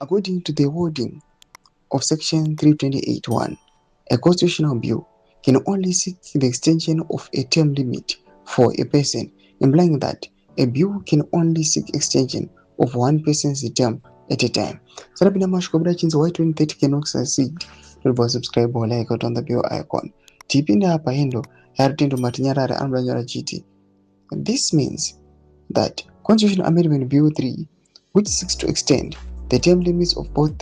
According to the wording of Section 328(1), a constitutional bill can only seek the extension of a term limit for a person, implying that a bill can only seek extension of one person's term at a time. So that means Y2030 cannot succeed. Subscribe or like on the bell icon. Tipinda hapa hendo yarutendo matinyarara anbanyara chiti. This means that Constitutional Amendment Bill 3, which seeks to extend the term limits of both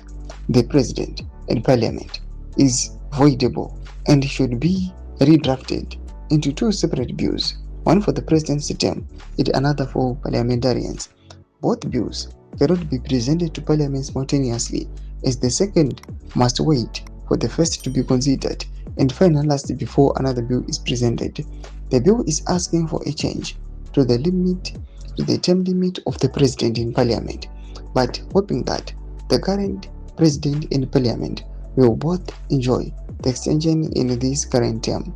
the President and Parliament, is voidable and should be redrafted into two separate bills, one for the President's term and another for parliamentarians. Both bills cannot be presented to Parliament simultaneously, as the second must wait for the first to be considered and finalized before another bill is presented. The bill is asking for a change to the term limit of the President in Parliament, but hoping that the current President and Parliament will both enjoy the extension in this current term.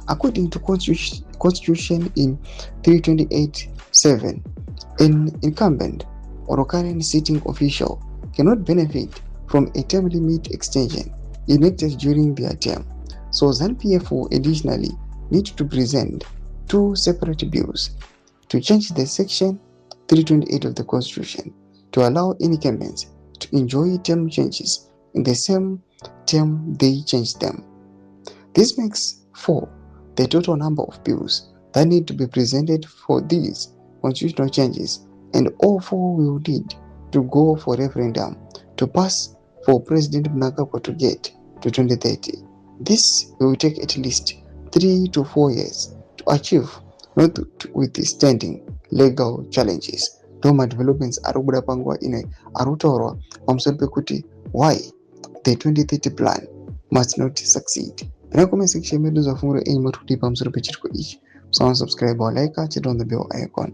According to Constitution in 328(7), an incumbent or a current sitting official cannot benefit from a term limit extension enacted during their term. So ZANU-PF will additionally need to present two separate bills to change the Section 328 of the Constitution to allow incumbents to enjoy term changes in the same term they changed them. This makes 4 the total number of bills that need to be presented for these constitutional changes, and all 4 will need to go for referendum to pass for President Mnangagwa to get to 2030. This will take at least 3 to 4 years to achieve, notwithstanding legal challenges. Doma developments arikubuda pangwa ine arutaurwa pamusoro pekuti why the 2030 plan must not succeed. Pena comment section medu za funguro enyi matuti pamusoro pechiriko ichi. So subscribe or like, hit on the bell icon.